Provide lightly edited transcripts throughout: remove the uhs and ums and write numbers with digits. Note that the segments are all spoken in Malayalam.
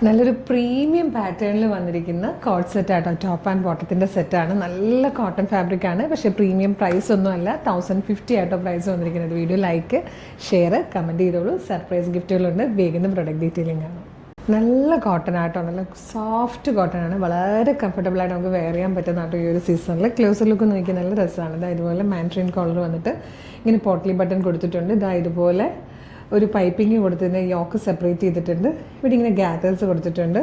നല്ലൊരു പ്രീമിയം പാറ്റേണിൽ വന്നിരിക്കുന്ന കോട്ട് സെറ്റ് ആട്ടോ. ടോപ്പ് ആൻഡ് ബോട്ടത്തിൻ്റെ സെറ്റാണ്. നല്ല കോട്ടൺ ഫാബ്രിക് ആണ്. പക്ഷേ പ്രീമിയം പ്രൈസ് ഒന്നുമല്ല. 1050 ആട്ടോ പ്രൈസ് വന്നിരിക്കുന്നത്. വീഡിയോ ലൈക്ക്, ഷെയർ, കമൻറ്റ് ചെയ്തോളൂ. സർപ്രൈസ് ഗിഫ്റ്റുകളുണ്ട്. വേഗം പ്രൊഡക്റ്റ് ഡീറ്റെയിലിംഗ് ആണ്. നല്ല കോട്ടൺ ആട്ടോ. നല്ല സോഫ്റ്റ് കോട്ടൺ ആണ്. വളരെ കംഫർട്ടബിൾ ആയിട്ട് നമുക്ക് വെയർ ചെയ്യാൻ പറ്റുന്ന ആട്ടോ ഈ ഒരു സീസണിൽ. ക്ലോസർ ലുക്ക് നോക്കി നല്ല രസമാണ്. ഇതാ ഇതുപോലെ മാൻഡ്രിൻ കോളർ വന്നിട്ട് ഇങ്ങനെ പോട്ട്ലി ബട്ടൺ കൊടുത്തിട്ടുണ്ട്. ഇതാ ഇതുപോലെ ഒരു പൈപ്പിംഗ് കൊടുത്തതിന് യോക്ക് സെപ്പറേറ്റ് ചെയ്തിട്ടുണ്ട്. ഇവിടെ ഇങ്ങനെ ഗ്യാതേഴ്സ് കൊടുത്തിട്ടുണ്ട്.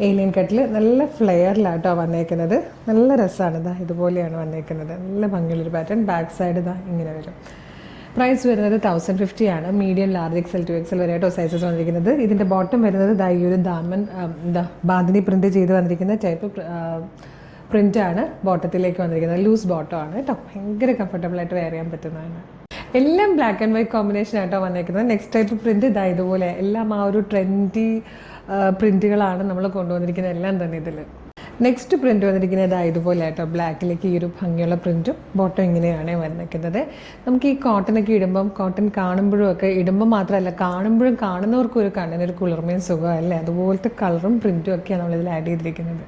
ഏലിയൻ കട്ടിൽ നല്ല ഫ്ലെയറിലാട്ടോ വന്നേക്കുന്നത്. നല്ല രസമാണ്. ഇതാ ഇതുപോലെയാണ് വന്നേക്കുന്നത്. നല്ല ഭംഗിയുള്ളൊരു പാറ്റേൺ. ബാക്ക് സൈഡ് ഇതാ ഇങ്ങനെ വരും. പ്രൈസ് വരുന്നത് 1050 ആണ്. മീഡിയം, ലാർജ്, XL, 2XL വരെയായിട്ടോ സൈസസ് വന്നിരിക്കുന്നത്. ഇതിൻ്റെ ബോട്ടം വരുന്നത് ഇതാ ഈ ഒരു ദാമൻ ബാന്തിനി പ്രിൻറ്റ് ചെയ്ത് വന്നിരിക്കുന്ന ടൈപ്പ് പ്രിൻ്റാണ് ബോട്ടത്തിലേക്ക് വന്നിരിക്കുന്നത്. ലൂസ് ബോട്ടം ആണ് കേട്ടോ. ഭയങ്കര കംഫർട്ടബിളായിട്ട് വെയർ ചെയ്യാൻ പറ്റുന്നതാണ്. എല്ലാം ബ്ലാക്ക് ആൻഡ് വൈറ്റ് കോമ്പിനേഷൻ ആയിട്ടോ വന്നേക്കുന്നത്. നെക്സ്റ്റ് ടൈപ്പ് പ്രിൻറ്റ് ഇതാ ഇതുപോലെ. എല്ലാം ആ ഒരു ട്രെൻഡി പ്രിൻറ്റുകളാണ് നമ്മൾ കൊണ്ടുവന്നിരിക്കുന്നത് എല്ലാം തന്നെ ഇതിൽ. നെക്സ്റ്റ് പ്രിൻറ്റ് വന്നിരിക്കുന്നത് ഇതാ ഇതുപോലെ ആയിട്ടോ. ബ്ലാക്കിലേക്ക് ഈ ഒരു ഭംഗിയുള്ള പ്രിൻറ്റും ബോട്ടം ഇങ്ങനെയാണ് വന്നിരിക്കുന്നത്. നമുക്ക് ഈ കോട്ടനൊക്കെ ഇടുമ്പം, കോട്ടൺ കാണുമ്പോഴും ഒക്കെ ഇടുമ്പോൾ മാത്രമല്ല കാണുമ്പോഴും കാണുന്നവർക്കും ഒരു കണ്ണിനൊരു കുളിർമയും സുഖമല്ലേ. അതുപോലത്തെ കളറും പ്രിൻറ്റും ഒക്കെയാണ് നമ്മളിതിൽ ആഡ് ചെയ്തിരിക്കുന്നത്.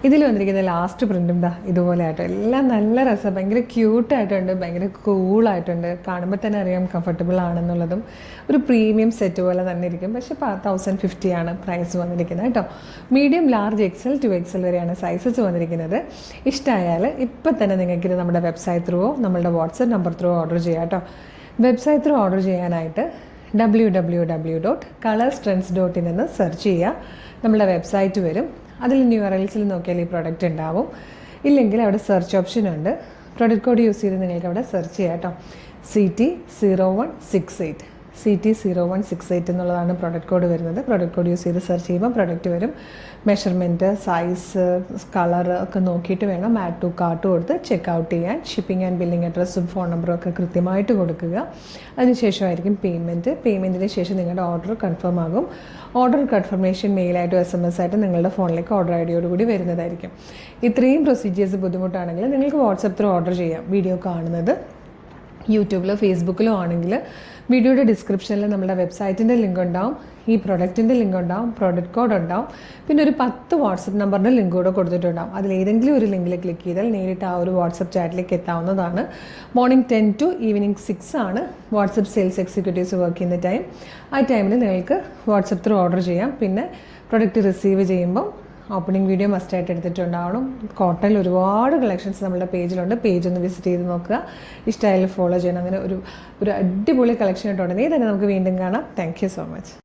ഇതിൽ വന്നിരിക്കുന്ന ലാസ്റ്റ് പ്രിൻറ്റും ഇതാ ഇതുപോലെ ആയിട്ടോ. എല്ലാം നല്ല രസം, ഭയങ്കര ക്യൂട്ടായിട്ടുണ്ട്, ഭയങ്കര കൂളായിട്ടുണ്ട്. കാണുമ്പോൾ തന്നെ അറിയാം കംഫർട്ടബിൾ ആണെന്നുള്ളതും. ഒരു പ്രീമിയം സെറ്റ് പോലെ തന്നെ ഇരിക്കും. പക്ഷേ 1050 ആണ് പ്രൈസ് വന്നിരിക്കുന്നത് കേട്ടോ. മീഡിയം, ലാർജ്, XL, 2XL വരെയാണ് സൈസസ് വന്നിരിക്കുന്നത്. ഇഷ്ടമായാൽ ഇപ്പം തന്നെ നിങ്ങൾക്കിത് നമ്മുടെ വെബ്സൈറ്റ് ത്രൂവോ നമ്മളുടെ വാട്സപ്പ് നമ്പർ ത്രൂ ഓർഡർ ചെയ്യാം കേട്ടോ. വെബ്സൈറ്റ് ത്രൂ ഓർഡർ ചെയ്യാനായിട്ട് www.colorstrends.in എന്ന് സെർച്ച് ചെയ്യുക. നമ്മളുടെ വെബ്സൈറ്റ് വരും. അതിൽ URLസിൽ നോക്കിയാൽ ഈ പ്രോഡക്റ്റ് ഉണ്ടാവും. ഇല്ലെങ്കിൽ അവിടെ സെർച്ച് ഓപ്ഷൻ ഉണ്ട്. പ്രോഡക്റ്റ് കോഡ് യൂസ് ചെയ്ത് നിങ്ങൾക്ക് അവിടെ സെർച്ച് ചെയ്യാം കേട്ടോ. CT0168 CT0168 എന്നുള്ളതാണ് പ്രോഡക്റ്റ് കോഡ് വരുന്നത്. പ്രോഡക്റ്റ് കോഡ് യൂസ് ചെയ്ത് സെർച്ച് ചെയ്യുമ്പോൾ പ്രോഡക്റ്റ് വരും. മെഷർമെൻറ്റ്, സൈസ്, കളർ ഒക്കെ നോക്കിയിട്ട് വേണം ആഡ് ടു കാർട്ട് കൊടുത്ത് ചെക്ക് ഔട്ട് ചെയ്യാൻ. ഷിപ്പിംഗ് ആൻഡ് ബില്ലിംഗ് അഡ്രസ്സും ഫോൺ നമ്പറും ഒക്കെ കൃത്യമായിട്ട് കൊടുക്കുക. അതിനുശേഷമായിരിക്കും പേയ്മെൻറ്റിന് ശേഷം നിങ്ങളുടെ ഓർഡർ കൺഫേം ആകും. ഓർഡർ കൺഫർമേഷൻ മെയിലായിട്ടും SMS ആയിട്ട് നിങ്ങളുടെ ഫോണിലേക്ക് ഓർഡർ ID വരുന്നതായിരിക്കും. ഇത്രയും പ്രൊസീജിയേഴ്സ് ബുദ്ധിമുട്ടാണെങ്കിൽ നിങ്ങൾക്ക് വാട്സപ്പ് ത്രൂ ഓർഡർ ചെയ്യാം. വീഡിയോ കാണുന്നത് യൂട്യൂബിലോ ഫേസ്ബുക്കിലോ ആണെങ്കിൽ വീഡിയോയുടെ ഡിസ്ക്രിപ്ഷനിൽ നമ്മുടെ വെബ്സൈറ്റിൻ്റെ ലിങ്ക് ഉണ്ടാവും, ഈ പ്രൊഡക്റ്റിൻ്റെ ലിങ്ക് ഉണ്ടാവും, പ്രോഡക്റ്റ് കോഡ് ഉണ്ടാവും, പിന്നെ ഒരു 10 വാട്സപ്പ് നമ്പറിൻ്റെ ലിങ്ക് കൂടെ കൊടുത്തിട്ടുണ്ടാവും. അതിലേതെങ്കിലും ഒരു ലിങ്കിൽ ക്ലിക്ക് ചെയ്താൽ നേരിട്ട് ആ ഒരു വാട്സപ്പ് ചാറ്റിലേക്ക് എത്താവുന്നതാണ്. മോർണിംഗ് 10 to ഈവനിങ് 6 ആണ് വാട്സപ്പ് സെയിൽസ് എക്സിക്യൂട്ടീവ്സ് വർക്ക് ചെയ്യുന്ന ടൈം. ആ ടൈമിൽ നിങ്ങൾക്ക് വാട്സപ്പ് ത്രൂ ഓർഡർ ചെയ്യാം. പിന്നെ പ്രൊഡക്റ്റ് റിസീവ് ചെയ്യുമ്പം ഓപ്പണിംഗ് വീഡിയോ മസ്റ്റായിട്ട് എടുത്തിട്ടുണ്ടാവണം. കോട്ടണിൽ ഒരുപാട് കളക്ഷൻസ് നമ്മുടെ പേജിലുണ്ട്. പേജ് ഒന്ന് വിസിറ്റ് ചെയ്ത് നോക്കുക. ഇഷ്ടമായാലും ഫോളോ ചെയ്യണം. അങ്ങനെ ഒരു അടിപൊളി കളക്ഷൻ ഇട്ടുണ്ടെങ്കിൽ തന്നെ നമുക്ക് വീണ്ടും കാണാം. Thank you so much.